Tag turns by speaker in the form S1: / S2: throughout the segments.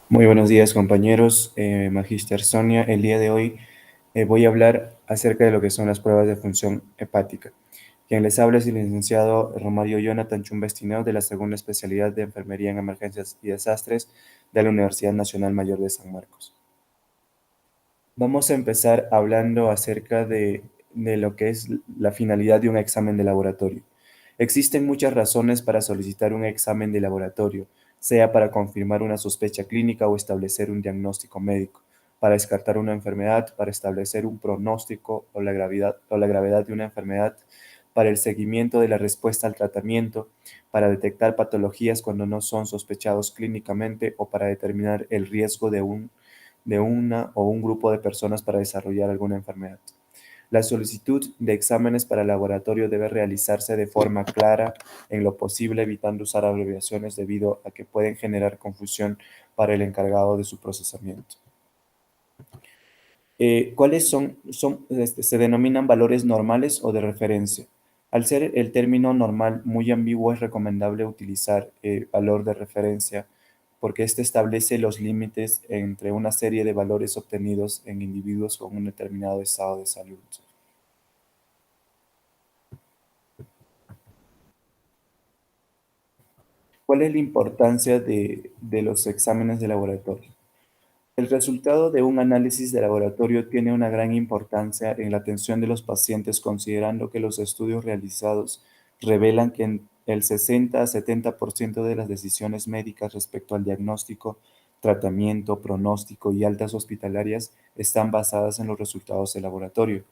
S1: Muy buenos días, compañeros. Magíster Sonia, el día de hoy voy a hablar acerca de lo que son las pruebas de función hepática. Quien les habla es el licenciado Romario Jonathan Chumbestino, de la segunda especialidad de Enfermería en Emergencias y Desastres de la Universidad Nacional Mayor de San Marcos. Vamos a empezar hablando acerca de lo que es la finalidad de un examen de laboratorio. Existen muchas razones para solicitar un examen de laboratorio, sea para confirmar una sospecha clínica o establecer un diagnóstico médico, para descartar una enfermedad, para establecer un pronóstico o la gravedad de una enfermedad, para el seguimiento de la respuesta al tratamiento, para detectar patologías cuando no son sospechados clínicamente o para determinar el riesgo de una o un grupo de personas para desarrollar alguna enfermedad. La solicitud de exámenes para el laboratorio debe realizarse de forma clara, en lo posible evitando usar abreviaciones debido a que pueden generar confusión para el encargado de su procesamiento. ¿Cuáles se denominan valores normales o de referencia? Al ser el término normal muy ambiguo, es recomendable utilizar el valor de referencia porque este establece los límites entre una serie de valores obtenidos en individuos con un determinado estado de salud. ¿Cuál es la importancia de los exámenes de laboratorio? El resultado de un análisis de laboratorio tiene una gran importancia en la atención de los pacientes, considerando que los estudios realizados revelan que en el 60 a 70% de las decisiones médicas respecto al diagnóstico, tratamiento, pronóstico y altas hospitalarias están basadas en los resultados del laboratorio.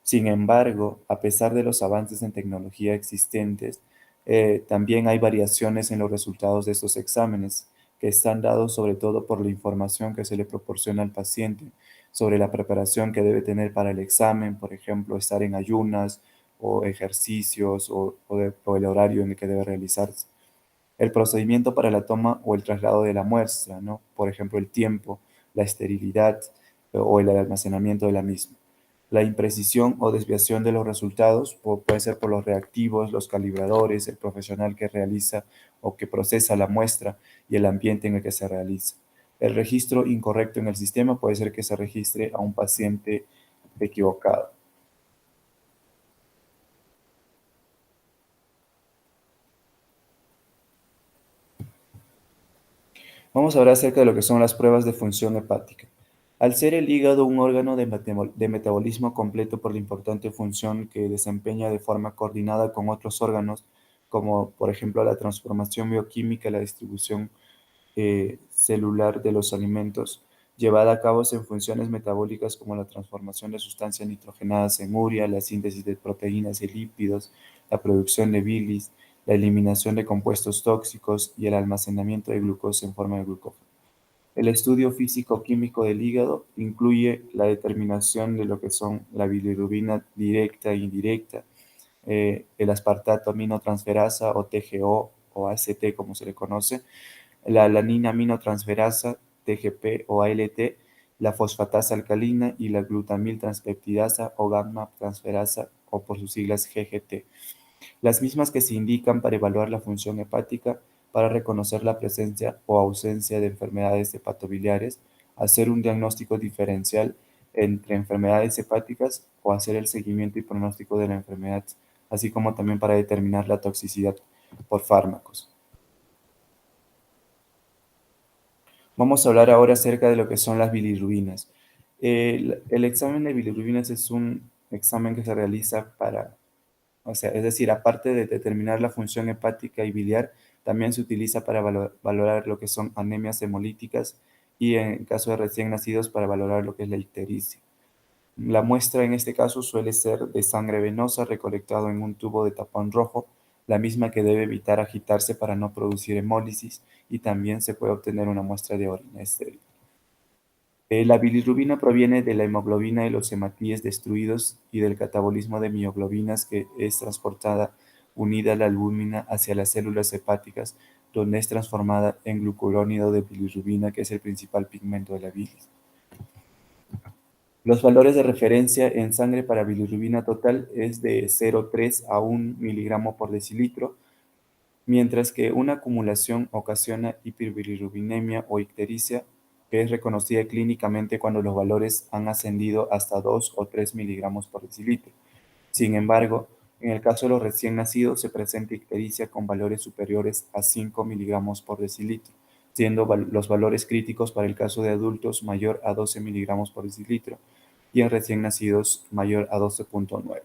S1: Sin embargo, a pesar de los avances en tecnología existentes, también hay variaciones en los resultados de estos exámenes, que están dados sobre todo por la información que se le proporciona al paciente sobre la preparación que debe tener para el examen, por ejemplo, estar en ayunas o ejercicios o el horario en el que debe realizarse. El procedimiento para la toma o el traslado de la muestra, ¿no? Por ejemplo, el tiempo, la esterilidad o el almacenamiento de la misma. La imprecisión o desviación de los resultados puede ser por los reactivos, los calibradores, el profesional que realiza o que procesa la muestra y el ambiente en el que se realiza. El registro incorrecto en el sistema puede ser que se registre a un paciente equivocado. Vamos a hablar acerca de lo que son las pruebas de función hepática. Al ser el hígado un órgano de metabolismo completo por la importante función que desempeña de forma coordinada con otros órganos, como por ejemplo la transformación bioquímica y la distribución celular de los alimentos, llevada a cabo en funciones metabólicas como la transformación de sustancias nitrogenadas en urea, la síntesis de proteínas y lípidos, la producción de bilis, la eliminación de compuestos tóxicos y el almacenamiento de glucosa en forma de glucógeno. El estudio físico-químico del hígado incluye la determinación de lo que son la bilirrubina directa e indirecta, el aspartato aminotransferasa o TGO o ACT como se le conoce, la alanina aminotransferasa, TGP o ALT, la fosfatasa alcalina y la glutamil transpeptidasa o gamma transferasa o por sus siglas GGT, las mismas que se indican para evaluar la función hepática, para reconocer la presencia o ausencia de enfermedades hepatobiliares, hacer un diagnóstico diferencial entre enfermedades hepáticas o hacer el seguimiento y pronóstico de la enfermedad, así como también para determinar la toxicidad por fármacos. Vamos a hablar ahora acerca de lo que son las bilirrubinas. El examen de bilirrubinas es un examen que se realiza para, o sea, es decir, aparte de determinar la función hepática y biliar, también se utiliza para valorar lo que son anemias hemolíticas y en caso de recién nacidos para valorar lo que es la ictericia. La muestra en este caso suele ser de sangre venosa recolectado en un tubo de tapón rojo, la misma que debe evitar agitarse para no producir hemólisis, y también se puede obtener una muestra de orina estéril. La bilirrubina proviene de la hemoglobina de los hematíes destruidos y del catabolismo de mioglobinas que es transportada unida a la albúmina hacia las células hepáticas, donde es transformada en glucurónido de bilirrubina, que es el principal pigmento de la bilis. Los valores de referencia en sangre para bilirrubina total es de 0,3 a 1 miligramo por decilitro, mientras que una acumulación ocasiona hiperbilirrubinemia o ictericia que es reconocida clínicamente cuando los valores han ascendido hasta 2 o 3 miligramos por decilitro. Sin embargo, en el caso de los recién nacidos se presenta ictericia con valores superiores a 5 miligramos por decilitro, siendo los valores críticos para el caso de adultos mayor a 12 miligramos por decilitro y en recién nacidos mayor a 12,9.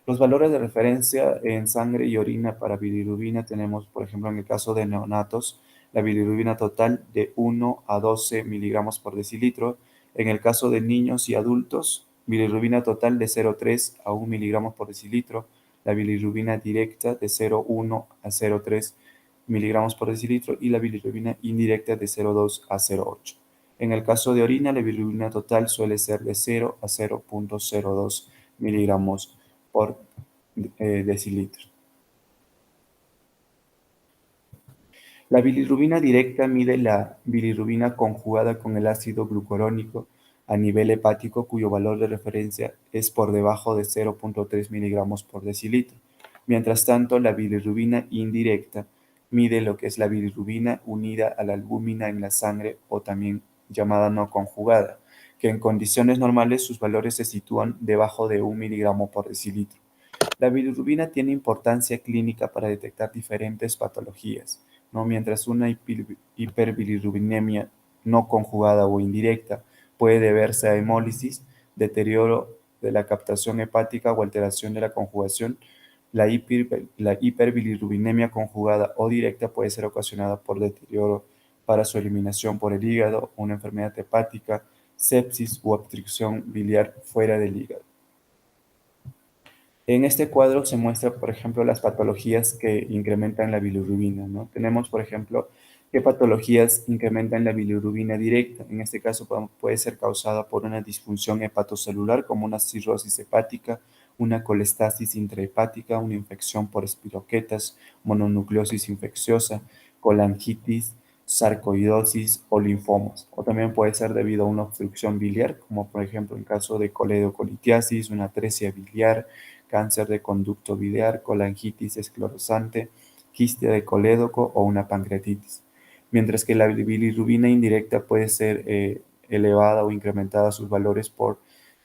S1: Los valores de referencia en sangre y orina para bilirrubina tenemos, por ejemplo, en el caso de neonatos, la bilirrubina total de 1 a 12 miligramos por decilitro. En el caso de niños y adultos, bilirrubina total de 0,3 a 1 miligramos por decilitro. La bilirrubina directa de 0,1 a 0,3 miligramos por decilitro y la bilirrubina indirecta de 0,2 a 0,8. En el caso de orina, la bilirrubina total suele ser de 0 a 0,02 miligramos por decilitro. La bilirrubina directa mide la bilirrubina conjugada con el ácido glucurónico a nivel hepático cuyo valor de referencia es por debajo de 0,3 miligramos por decilitro. Mientras tanto, la bilirrubina indirecta mide lo que es la bilirrubina unida a la albúmina en la sangre o también llamada no conjugada, que en condiciones normales sus valores se sitúan debajo de 1 miligramo por decilitro. La bilirrubina tiene importancia clínica para detectar diferentes patologías, ¿no? Mientras una hiperbilirrubinemia no conjugada o indirecta puede deberse a hemólisis, deterioro de la captación hepática o alteración de la conjugación, la hiperbilirrubinemia conjugada o directa puede ser ocasionada por deterioro para su eliminación por el hígado, una enfermedad hepática, sepsis u obstrucción biliar fuera del hígado. En este cuadro se muestra, por ejemplo, las patologías que incrementan la bilirrubina, ¿no? Tenemos, por ejemplo, qué patologías incrementan la bilirrubina directa. En este caso puede ser causada por una disfunción hepatocelular como una cirrosis hepática, una colestasis intrahepática, una infección por espiroquetas, mononucleosis infecciosa, colangitis, sarcoidosis o linfomas. O también puede ser debido a una obstrucción biliar, como por ejemplo en caso de coledocolitiasis, una atresia biliar, cáncer de conducto biliar, colangitis esclerosante, quiste de colédoco o una pancreatitis. Mientras que la bilirrubina indirecta puede ser elevada o incrementada sus valores por,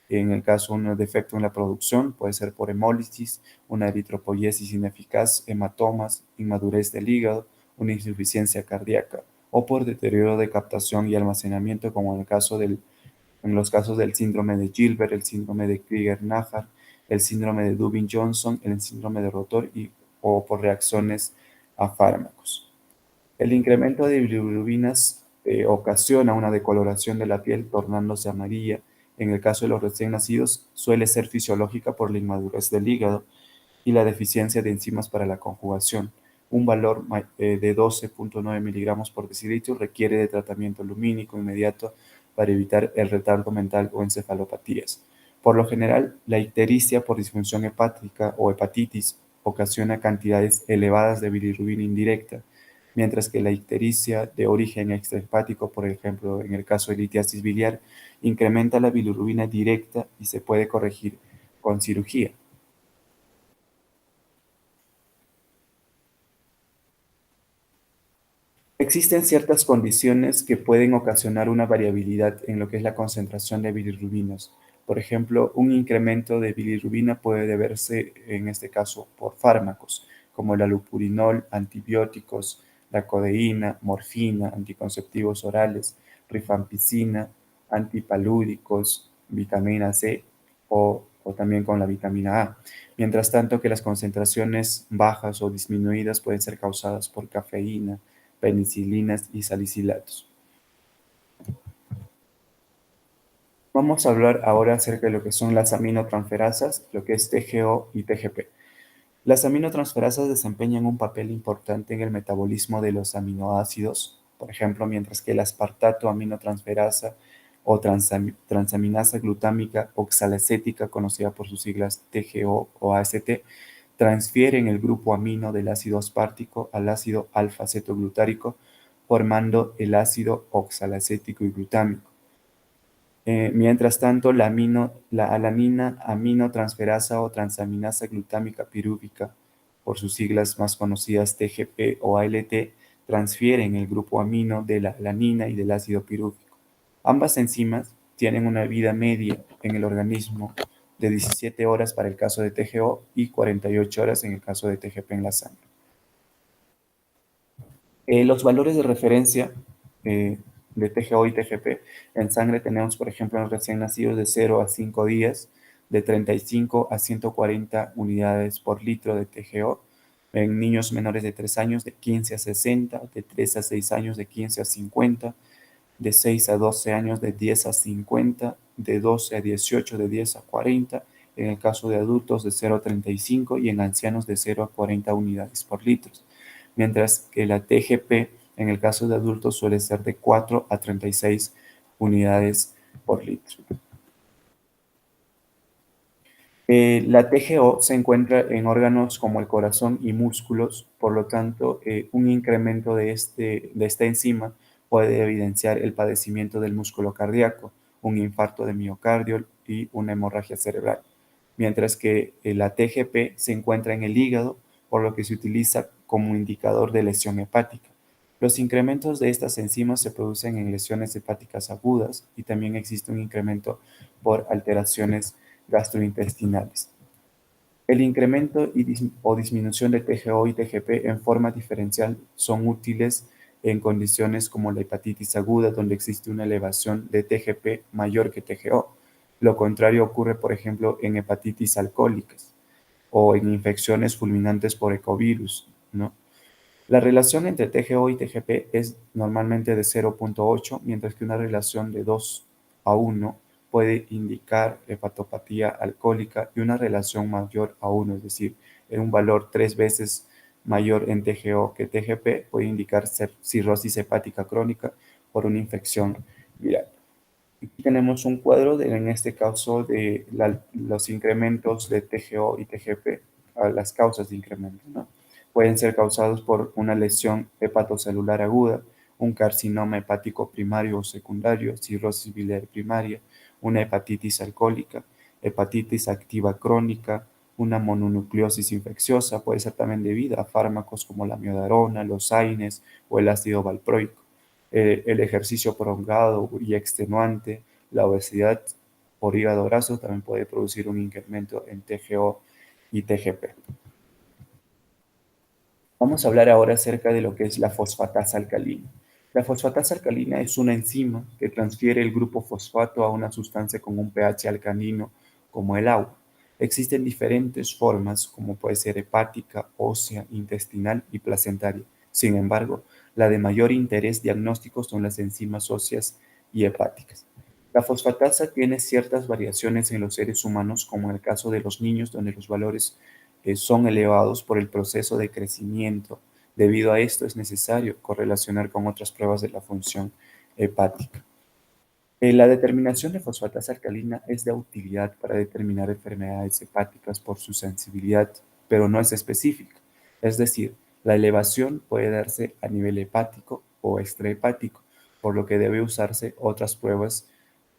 S1: en el caso de un defecto en la producción, puede ser por hemólisis, una eritropoyesis ineficaz, hematomas, inmadurez del hígado, una insuficiencia cardíaca o por deterioro de captación y almacenamiento, como en los casos del síndrome de Gilbert, el síndrome de Krieger-Najjar, el síndrome de Dubin-Johnson, el síndrome de Rotor o por reacciones a fármacos. El incremento de bilirrubinas ocasiona una decoloración de la piel tornándose amarilla. En el caso de los recién nacidos, suele ser fisiológica por la inmadurez del hígado y la deficiencia de enzimas para la conjugación. Un valor de 12,9 miligramos por decilitro requiere de tratamiento lumínico inmediato para evitar el retardo mental o encefalopatías. Por lo general, la ictericia por disfunción hepática o hepatitis ocasiona cantidades elevadas de bilirrubina indirecta, mientras que la ictericia de origen extrahepático, por ejemplo, en el caso de litiasis biliar, incrementa la bilirrubina directa y se puede corregir con cirugía. Existen ciertas condiciones que pueden ocasionar una variabilidad en lo que es la concentración de bilirrubinas. Por ejemplo, un incremento de bilirrubina puede deberse, en este caso, por fármacos, como el allopurinol, antibióticos, la codeína, morfina, anticonceptivos orales, rifampicina, antipalúdicos, vitamina C o también con la vitamina A. Mientras tanto que las concentraciones bajas o disminuidas pueden ser causadas por cafeína, penicilinas y salicilatos. Vamos a hablar ahora acerca de lo que son las aminotransferasas, lo que es TGO y TGP. Las aminotransferasas desempeñan un papel importante en el metabolismo de los aminoácidos, por ejemplo, mientras que el aspartato aminotransferasa o transaminasa glutámica oxalacética, conocida por sus siglas TGO o AST, transfieren el grupo amino del ácido aspartico al ácido alfa-cetoglutárico, formando el ácido oxalacético y glutámico. Mientras tanto, la alanina aminotransferasa o transaminasa glutámica pirúvica, por sus siglas más conocidas TGP o ALT, transfieren el grupo amino de la alanina y del ácido pirúvico. Ambas enzimas tienen una vida media en el organismo de 17 horas para el caso de TGO y 48 horas en el caso de TGP en la sangre. Los valores de referencia eh, de TGO y TGP en sangre tenemos, por ejemplo, en los recién nacidos de 0 a 5 días, de 35 a 140 unidades por litro de TGO, en niños menores de 3 años de 15 a 60, de 3 a 6 años de 15 a 50, de 6 a 12 años de 10 a 50, de 12 a 18 de 10 a 40, en el caso de adultos de 0 a 35 y en ancianos de 0 a 40 unidades por litro, mientras que la TGP en el caso de adultos suele ser de 4 a 36 unidades por litro. La TGO se encuentra en órganos como el corazón y músculos, por lo tanto, un incremento de esta enzima puede evidenciar el padecimiento del músculo cardíaco, un infarto de miocardio y una hemorragia cerebral, mientras que la TGP se encuentra en el hígado, por lo que se utiliza como indicador de lesión hepática. Los incrementos de estas enzimas se producen en lesiones hepáticas agudas y también existe un incremento por alteraciones gastrointestinales. El incremento o disminución de TGO y TGP en forma diferencial son útiles en condiciones como la hepatitis aguda, donde existe una elevación de TGP mayor que TGO. Lo contrario ocurre, por ejemplo, en hepatitis alcohólicas o en infecciones fulminantes por ecovirus, ¿no? La relación entre TGO y TGP es normalmente de 0,8, mientras que una relación de 2 a 1 puede indicar hepatopatía alcohólica y una relación mayor a 1, es decir, en un valor 3 veces mayor en TGO que TGP puede indicar cirrosis hepática crónica por una infección viral. Aquí tenemos un cuadro en este caso de los incrementos de TGO y TGP, las causas de incremento, ¿no? Pueden ser causados por una lesión hepatocelular aguda, un carcinoma hepático primario o secundario, cirrosis biliar primaria, una hepatitis alcohólica, hepatitis activa crónica, una mononucleosis infecciosa, puede ser también debida a fármacos como la miodarona, los AINES o el ácido valproico, el ejercicio prolongado y extenuante, la obesidad por hígado graso también puede producir un incremento en TGO y TGP. Vamos a hablar ahora acerca de lo que es la fosfatasa alcalina. La fosfatasa alcalina es una enzima que transfiere el grupo fosfato a una sustancia con un pH alcalino como el agua. Existen diferentes formas, como puede ser hepática, ósea, intestinal y placentaria. Sin embargo, la de mayor interés diagnóstico son las enzimas óseas y hepáticas. La fosfatasa tiene ciertas variaciones en los seres humanos, como en el caso de los niños, donde los valores son elevados por el proceso de crecimiento. Debido a esto es necesario correlacionar con otras pruebas de la función hepática. La determinación de fosfatasa alcalina es de utilidad para determinar enfermedades hepáticas por su sensibilidad, pero no es específica. Es decir, la elevación puede darse a nivel hepático o extrahepático, por lo que debe usarse otras pruebas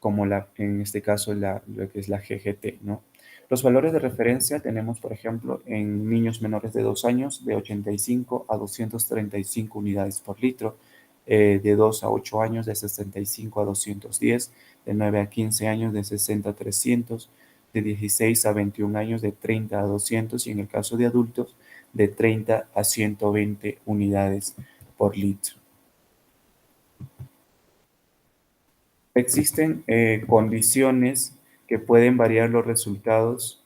S1: como en este caso lo que es la GGT, ¿no? Los valores de referencia tenemos, por ejemplo, en niños menores de 2 años de 85 a 235 unidades por litro, de 2 a 8 años de 65 a 210, de 9 a 15 años de 60 a 300, de 16 a 21 años de 30 a 200 y en el caso de adultos de 30 a 120 unidades por litro. Existen condiciones que pueden variar los resultados,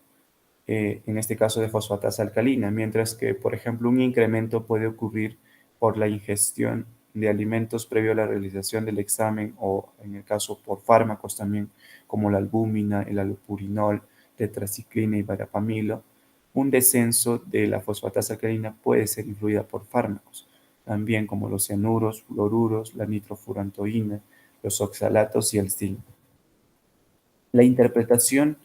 S1: en este caso de fosfatasa alcalina, mientras que, por ejemplo, un incremento puede ocurrir por la ingestión de alimentos previo a la realización del examen o, en el caso, por fármacos también, como la albúmina, el allopurinol, tetraciclina y verapamilo. Un descenso de la fosfatasa alcalina puede ser influida por fármacos, también como los cianuros, fluoruros, la nitrofurantoína, los oxalatos y el zinc. La interpretación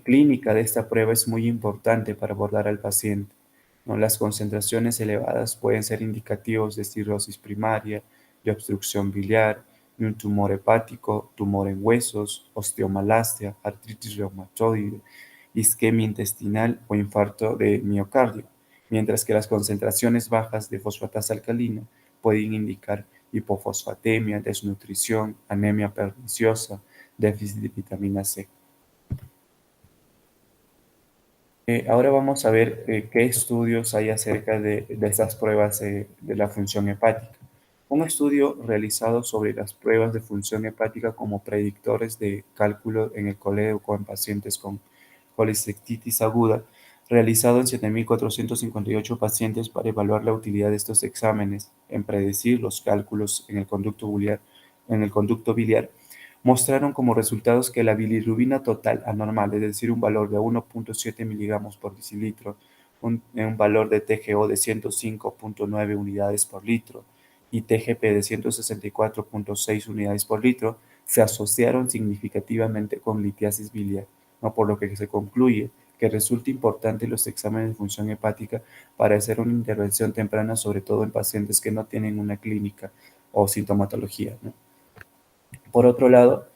S1: clínica de esta prueba es muy importante para abordar al paciente, ¿no? Las concentraciones elevadas pueden ser indicativos de cirrosis primaria, de obstrucción biliar, de un tumor hepático, tumor en huesos, osteomalacia, artritis reumatoide, isquemia intestinal o infarto de miocardio, mientras que las concentraciones bajas de fosfatasa alcalina pueden indicar hipofosfatemia, desnutrición, anemia perniciosa, déficit de vitamina C. Ahora vamos a ver qué estudios hay acerca de estas pruebas de la función hepática. Un estudio realizado sobre las pruebas de función hepática como predictores de cálculo en el colédoco en pacientes con colecistititis aguda, realizado en 7.458 pacientes para evaluar la utilidad de estos exámenes en predecir los cálculos en el conducto biliar, mostraron como resultados que la bilirrubina total anormal, es decir, un valor de 1,7 miligramos por decilitro, un valor de TGO de 105,9 unidades por litro y TGP de 164,6 unidades por litro, se asociaron significativamente con litiasis biliar, ¿no? Por lo que se concluye que resulta importante los exámenes de función hepática para hacer una intervención temprana, sobre todo en pacientes que no tienen una clínica o sintomatología, ¿no? Por otro lado,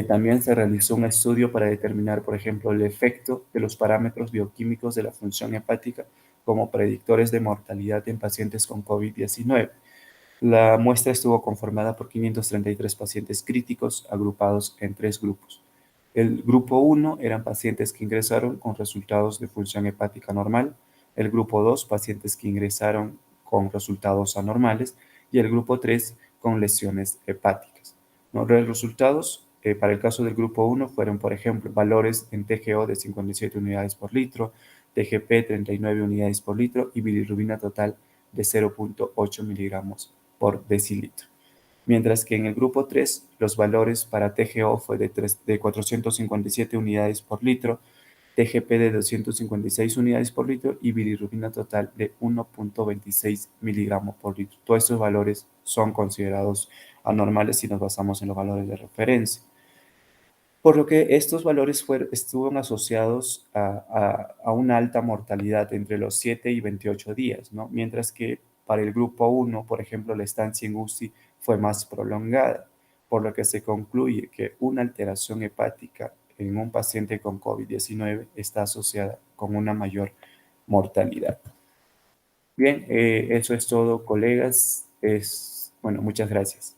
S1: también se realizó un estudio para determinar, por ejemplo, el efecto de los parámetros bioquímicos de la función hepática como predictores de mortalidad en pacientes con COVID-19. La muestra estuvo conformada por 533 pacientes críticos agrupados en tres grupos. El grupo 1 eran pacientes que ingresaron con resultados de función hepática normal, el grupo 2 pacientes que ingresaron con resultados anormales y el grupo 3 con lesiones hepáticas. Los resultados para el caso del grupo 1 fueron, por ejemplo, valores en TGO de 57 unidades por litro, TGP 39 unidades por litro y bilirrubina total de 0,8 miligramos por decilitro. Mientras que en el grupo 3 los valores para TGO fue de 457 unidades por litro, TGP de 256 unidades por litro y bilirrubina total de 1,26 miligramos por litro. Todos estos valores son considerados anormales si nos basamos en los valores de referencia. Por lo que estos valores estuvieron asociados a una alta mortalidad entre los 7 y 28 días, ¿no? Mientras que para el grupo 1, por ejemplo, la estancia en UCI fue más prolongada, por lo que se concluye que una alteración hepática en un paciente con COVID-19 está asociada con una mayor mortalidad. Bien, eso es todo, colegas. Bueno, muchas gracias.